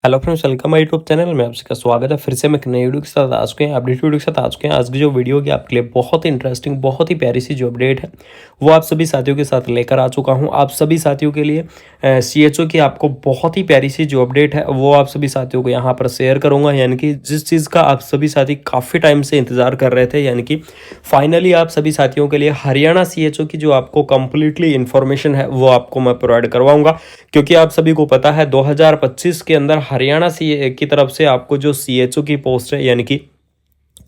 Hello friends, welcome my YouTube channel में आप सबका स्वागत है। फिर से मैं एक नई वीडियो के साथ आ चुके हैं, अपडेट वीडियो के साथ आ चुके हैं। आज की जो वीडियो होगी आपके लिए बहुत ही इंटरेस्टिंग, बहुत ही प्यारी सी जो अपडेट है वो आप सभी साथियों के साथ लेकर आ चुका हूं। आप सभी साथियों के लिए सीएचओ की आपको बहुत ही प्यारी सी जो अपडेट है वो आप सभी साथियों को यहाँ पर शेयर करूँगा। यानी कि जिस चीज़ का आप सभी साथी काफ़ी टाइम से इंतज़ार कर रहे थे, यानी कि फाइनली आप सभी साथियों के लिए हरियाणा सीएचओ की जो आपको कंप्लीटली इन्फॉर्मेशन है वो आपको मैं प्रोवाइड करवाऊंगा। क्योंकि आप सभी को पता है 2025 के अंदर हरियाणा सी की तरफ से आपको जो सीएचओ की पोस्ट है, यानी कि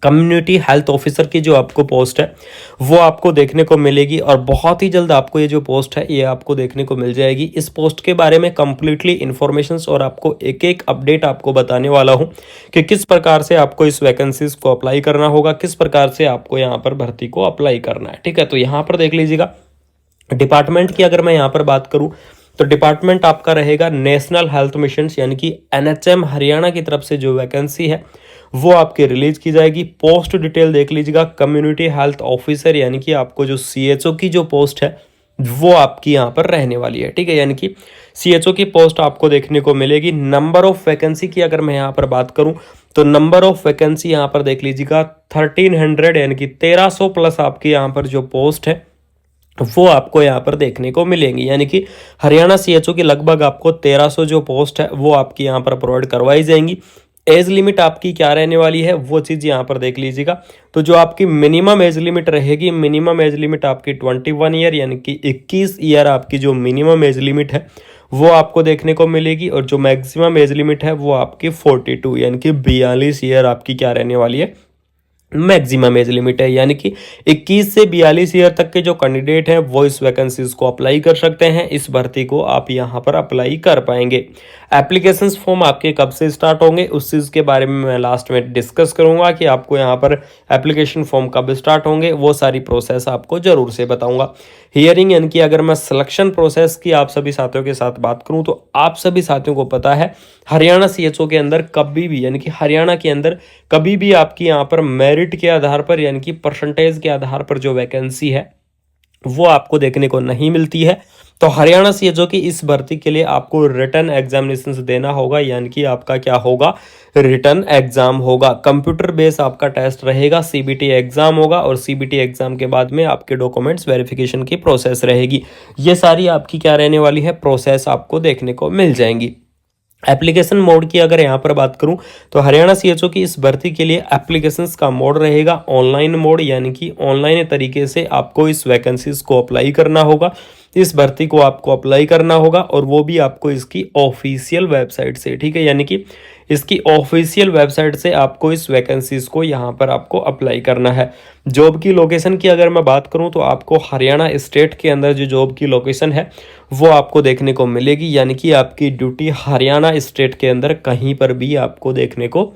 कम्युनिटी हेल्थ ऑफिसर की जो आपको पोस्ट है वो आपको देखने को मिलेगी। और बहुत ही जल्द आपको ये जो पोस्ट है ये आपको देखने को मिल जाएगी। इस पोस्ट के बारे में कंप्लीटली इन्फॉर्मेशंस और आपको एक एक अपडेट आपको बताने वाला हूं कि किस प्रकार से आपको इस वैकेंसीज को अप्लाई करना होगा, किस प्रकार से आपको यहाँ पर भर्ती को अप्लाई करना है। ठीक है, तो यहाँ पर देख लीजिएगा। डिपार्टमेंट की अगर मैं यहाँ पर बात करूँ तो डिपार्टमेंट आपका रहेगा नेशनल हेल्थ मिशन, यानी कि एनएचएम हरियाणा की तरफ से जो वैकेंसी है वो आपकी रिलीज की जाएगी। पोस्ट डिटेल देख लीजिएगा, कम्युनिटी हेल्थ ऑफिसर, यानी कि आपको जो सीएचओ की जो पोस्ट है वो आपकी यहाँ पर रहने वाली है। ठीक है, यानी कि सीएचओ की पोस्ट आपको देखने को मिलेगी। नंबर ऑफ वैकेंसी की अगर मैं यहाँ पर बात करूँ तो नंबर ऑफ वैकेंसी यहाँ पर देख लीजिएगा 1300, यानी कि 1300 प्लस आपकी यहाँ पर जो पोस्ट है वो आपको यहाँ पर देखने को मिलेंगी। यानी कि हरियाणा सीएचओ की लगभग आपको 1300 जो पोस्ट है वो आपकी यहाँ पर प्रोवाइड करवाई जाएंगी। एज लिमिट आपकी क्या रहने वाली है वो चीज़ यहाँ पर देख लीजिएगा। तो जो आपकी मिनिमम एज लिमिट रहेगी, मिनिमम एज लिमिट आपकी 21 ईयर, यानी कि 21 ईयर आपकी जो मिनिमम एज लिमिट है वो आपको देखने को मिलेगी। और जो मैक्सिमम एज लिमिट है वो आपकी 42, यानी कि 42 ईयर आपकी क्या रहने वाली है, मैक्सिमम एज लिमिट है। यानी कि 21 से 42 ईयर तक के जो कैंडिडेट हैं वो इस वैकेंसीज को अप्लाई कर सकते हैं। इस भर्ती को आप यहां पर अप्लाई कर पाएंगे। एप्लीकेशन फॉर्म आपके कब से स्टार्ट होंगे उस चीज़ के बारे में मैं लास्ट में डिस्कस करूंगा कि आपको यहां पर एप्लीकेशन फॉर्म कब स्टार्ट होंगे, वो सारी प्रोसेस आपको जरूर से बताऊंगा। हियरिंग, यानी कि अगर मैं सिलेक्शन प्रोसेस की आप सभी साथियों के साथ बात करूं तो आप सभी साथियों को पता है हरियाणा सीएचओ के अंदर कभी भी, यानी कि हरियाणा के अंदर कभी भी आपकी यहाँ पर मेरिट के आधार पर, यानी कि परसेंटेज के आधार पर जो वैकेंसी है वो आपको देखने को नहीं मिलती है। तो हरियाणा सीएचओ की इस भर्ती के लिए आपको रिटन एग्जामिनेशन देना होगा, यानी कि आपका क्या होगा, रिटन एग्जाम होगा। कंप्यूटर बेस आपका टेस्ट रहेगा, सीबीटी एग्जाम होगा और सीबीटी एग्जाम के बाद में आपके डॉक्यूमेंट्स वेरिफिकेशन की प्रोसेस रहेगी। ये सारी आपकी क्या रहने वाली है, प्रोसेस आपको देखने को मिल जाएंगी। एप्लीकेशन मोड की अगर यहाँ पर बात करूँ तो हरियाणा सीएचओ की इस भर्ती के लिए एप्लीकेशंस का मोड रहेगा ऑनलाइन मोड, यानी कि ऑनलाइन तरीके से आपको इस वैकेंसीज को अप्लाई करना होगा। इस भर्ती को आपको अप्लाई करना होगा और वो भी आपको इसकी ऑफिशियल वेबसाइट से। ठीक है, यानी कि इसकी ऑफिशियल वेबसाइट से आपको इस वैकेंसीज को यहाँ पर आपको अप्लाई करना है। जॉब की लोकेशन की अगर मैं बात करूँ तो आपको हरियाणा स्टेट के अंदर जो जॉब की लोकेशन है वो आपको देखने को मिलेगी, यानी कि आपकी ड्यूटी हरियाणा स्टेट के अंदर कहीं पर भी आपको देखने को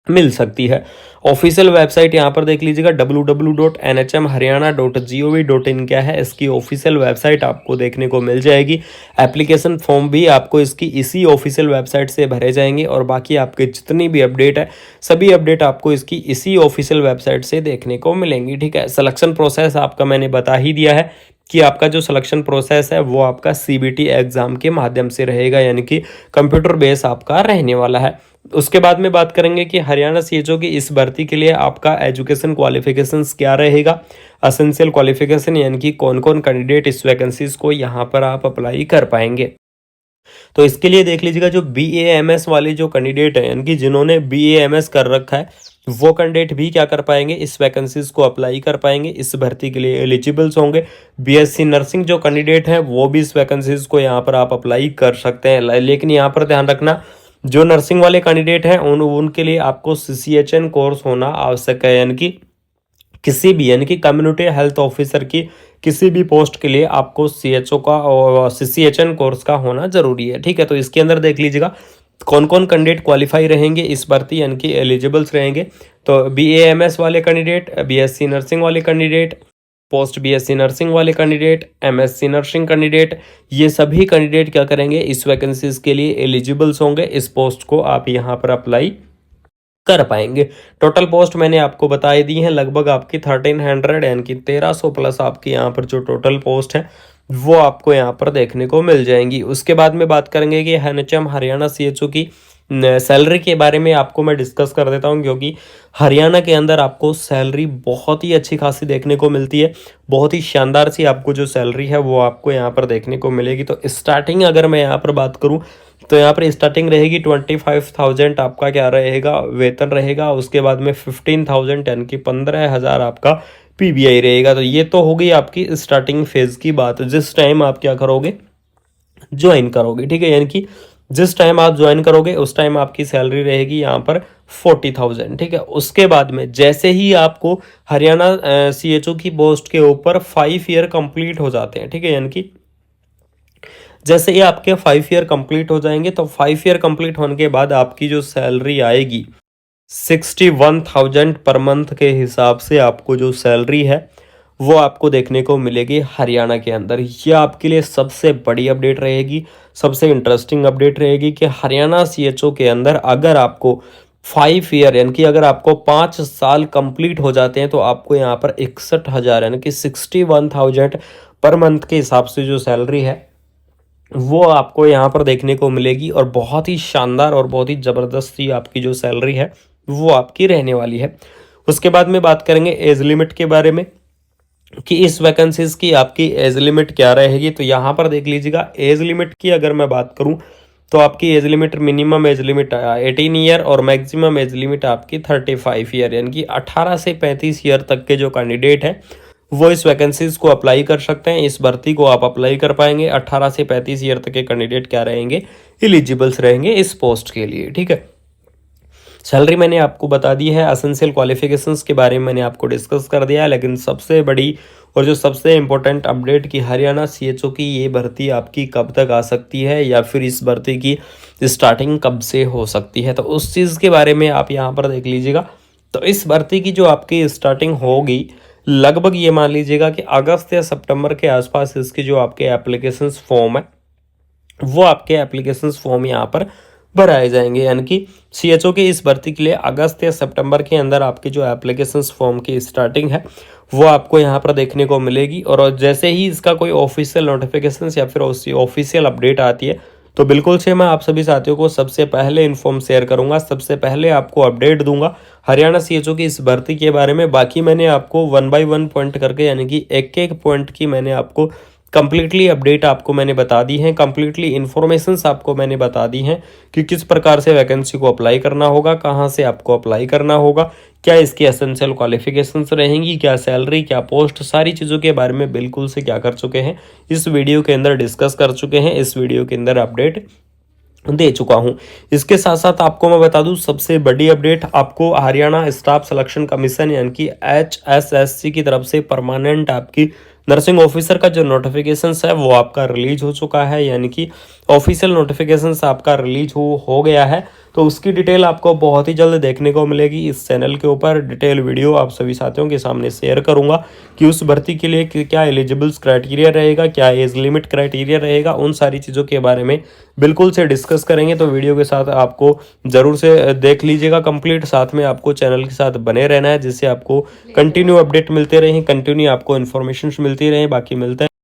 मिल सकती है। ऑफिशियल वेबसाइट यहाँ पर देख लीजिएगा, www.nhmharyana.gov.in क्या है, इसकी ऑफिशियल वेबसाइट आपको देखने को मिल जाएगी। एप्लीकेशन फॉर्म भी आपको इसकी इसी ऑफिशियल वेबसाइट से भरे जाएंगे और बाकी आपके जितनी भी अपडेट है सभी अपडेट आपको इसकी इसी ऑफिशियल वेबसाइट से देखने को मिलेंगी। ठीक है, सिलेक्शन प्रोसेस आपका मैंने बता ही दिया है कि आपका जो सिलेक्शन प्रोसेस है वो आपका सीबीटी एग्जाम के माध्यम से रहेगा, यानी कि कंप्यूटर बेस आपका रहने वाला है। उसके बाद में बात करेंगे कि हरियाणा सीएचओ की इस भर्ती के लिए आपका एजुकेशन क्वालिफिकेशंस क्या रहेगा, असेंशियल क्वालिफिकेशन, यानी कि कौन कौन कैंडिडेट इस वैकेंसीज को यहाँ पर आप अप्लाई कर पाएंगे। तो इसके लिए देख लीजिएगा, जो BAMS वाले जो कैंडिडेट हैं, यानी कि जिन्होंने BAMS कर रखा है वो कैंडिडेट भी क्या कर पाएंगे, इस वैकेंसीज को अप्लाई कर पाएंगे, इस भर्ती के लिए एलिजिबल्स होंगे। BSc नर्सिंग जो कैंडिडेट हैं वो भी इस वैकेंसीज को यहाँ पर आप अप्लाई कर सकते हैं। लेकिन यहाँ पर ध्यान रखना, जो नर्सिंग वाले कैंडिडेट हैं उनके लिए आपको CCHN कोर्स होना आवश्यक है, यानी कि किसी भी, यानी कि कम्युनिटी हेल्थ ऑफिसर की किसी भी पोस्ट के लिए आपको CHO का और CCHN कोर्स का होना जरूरी है। ठीक है, तो इसके अंदर देख लीजिएगा कौन कौन कैंडिडेट क्वालिफाई रहेंगे इस भर्ती, यानी कि एलिजिबल्स रहेंगे। तो BAMS वाले कैंडिडेट, BSc नर्सिंग वाले कैंडिडेट, पोस्ट BSc नर्सिंग वाले कैंडिडेट, MSc नर्सिंग कैंडिडेट, ये सभी कैंडिडेट क्या करेंगे, इस वैकेंसीज के लिए एलिजिबल्स होंगे। इस पोस्ट को आप यहाँ पर अप्लाई कर पाएंगे। टोटल पोस्ट मैंने आपको बता दी है, लगभग आपकी 1300, यानी कि 1300 प्लस आपकी यहाँ पर जो टोटल पोस्ट है वो आपको यहाँ पर देखने को मिल जाएंगी। उसके बाद में बात करेंगे कि एनएचएम हरियाणा सीएचओ की सैलरी के बारे में आपको मैं डिस्कस कर देता हूं, क्योंकि हरियाणा के अंदर आपको सैलरी बहुत ही अच्छी खासी देखने को मिलती है। बहुत ही शानदार सी आपको जो सैलरी है वो आपको यहाँ पर देखने को मिलेगी। तो स्टार्टिंग अगर मैं यहाँ पर बात करूँ तो यहाँ पर स्टार्टिंग रहेगी 25,000 आपका क्या रहेगा, वेतन रहेगा। उसके बाद में 15,000 यानी कि 15,000 आपका पीबीआई रहेगा। तो ये तो होगी आपकी स्टार्टिंग फेज की बात, जिस टाइम आप क्या करोगे, ज्वाइन करोगे, ठीक है। यानी कि जिस टाइम आप ज्वाइन करोगे उस टाइम आपकी सैलरी रहेगी यहाँ पर 40,000, ठीक है। उसके बाद में जैसे ही आपको हरियाणा सीएचओ की पोस्ट के ऊपर 5 ईयर कंप्लीट हो जाते हैं, ठीक है, यानी कि जैसे ही आपके 5 ईयर कंप्लीट हो जाएंगे तो 5 ईयर कंप्लीट होने के बाद आपकी जो सैलरी आएगी 61,000 पर मंथ के हिसाब से आपको जो सैलरी है वो आपको देखने को मिलेगी हरियाणा के अंदर। ये आपके लिए सबसे बड़ी अपडेट रहेगी, सबसे इंटरेस्टिंग अपडेट रहेगी कि हरियाणा सीएचओ के अंदर अगर आपको 5 ईयर यानी कि अगर आपको 5 साल कंप्लीट हो जाते हैं तो आपको यहाँ पर 61,000 यानी कि 61,000 पर मंथ के हिसाब से जो सैलरी है वो आपको यहाँ पर देखने को मिलेगी। और बहुत ही शानदार और बहुत ही ज़बरदस्त ही आपकी जो सैलरी है वो आपकी रहने वाली है। उसके बाद में बात करेंगे एज लिमिट के बारे में कि इस वैकेंसीज की आपकी एज लिमिट क्या रहेगी। तो यहाँ पर देख लीजिएगा, एज लिमिट की अगर मैं बात करूँ तो आपकी age limit, minimum age limit 18 year और मैक्सिमम एज लिमिट आपकी 35 ईयर, यानी कि 18 से 35 ईयर तक के जो कैंडिडेट हैं वो इस वैकेंसीज को अप्लाई कर सकते हैं। इस भर्ती को आप अप्लाई कर पाएंगे। 18 से 35 ईयर तक के कैंडिडेट क्या रहेंगे, एलिजिबल्स रहेंगे इस पोस्ट के लिए, ठीक है। सैलरी मैंने आपको बता दी है, एसेंशियल क्वालिफिकेशंस के बारे में मैंने आपको डिस्कस कर दिया है। लेकिन सबसे बड़ी और जो सबसे इम्पोर्टेंट अपडेट कि हरियाणा सीएचओ की ये भर्ती आपकी कब तक आ सकती है या फिर इस भर्ती की स्टार्टिंग कब से हो सकती है, तो उस चीज़ के बारे में आप यहाँ पर देख लीजिएगा। तो इस भर्ती की जो आपकी स्टार्टिंग होगी लगभग ये मान लीजिएगा कि अगस्त या सितंबर के आसपास इसकी जो आपके एप्लीकेशंस फॉर्म है वो आपके एप्लीकेशंस फॉर्म यहाँ पर भराए जाएंगे। यानी कि सीएचओ की इस भर्ती के लिए अगस्त या सितंबर के अंदर आपकी जो एप्लीकेशंस फॉर्म की स्टार्टिंग है वो आपको यहाँ पर देखने को मिलेगी। और जैसे ही इसका कोई ऑफिशियल नोटिफिकेशन या फिर ऑफिशियल अपडेट आती है तो बिल्कुल से मैं आप सभी साथियों को सबसे पहले इन्फॉर्म शेयर करूंगा, सबसे पहले आपको अपडेट दूंगा हरियाणा सीएचओ की इस भर्ती के बारे में। बाकी मैंने आपको 1 बाय 1 पॉइंट करके यानी कि एक एक पॉइंट की मैंने आपको कंप्लीटली अपडेट आपको मैंने बता दी है, कंप्लीटली इन्फॉर्मेशंस आपको मैंने बता दी हैं कि किस प्रकार से वैकेंसी को अप्लाई करना होगा, कहां से आपको अप्लाई करना होगा, क्या इसकी एसेंशियल क्वालिफिकेशंस रहेंगी, क्या सैलरी, क्या पोस्ट, सारी चीज़ों के बारे में बिल्कुल से क्या कर चुके हैं, इस वीडियो के अंदर डिस्कस कर चुके हैं, इस वीडियो के अंदर अपडेट दे चुका हूं। इसके साथ साथ आपको मैं बता दूं सबसे बड़ी अपडेट आपको हरियाणा स्टाफ सिलेक्शन कमीशन यानी कि HSSC की तरफ से परमानेंट आपकी नर्सिंग ऑफिसर का जो नोटिफिकेशन है वो आपका रिलीज हो चुका है, यानी कि ऑफिशियल नोटिफिकेशन आपका रिलीज हो गया है। तो उसकी डिटेल आपको बहुत ही जल्द देखने को मिलेगी इस चैनल के ऊपर। डिटेल वीडियो आप सभी साथियों के सामने शेयर करूंगा कि उस भर्ती के लिए क्या एलिजिबल्स क्राइटेरिया रहेगा, क्या एज लिमिट क्राइटेरिया रहेगा, उन सारी चीज़ों के बारे में बिल्कुल से डिस्कस करेंगे। तो वीडियो के साथ आपको ज़रूर से देख लीजिएगा कंप्लीट, साथ में आपको चैनल के साथ बने रहना है जिससे आपको कंटिन्यू अपडेट मिलते रहें, कंटिन्यू आपको इन्फॉर्मेशन मिलती रहे। बाकी मिलते हैं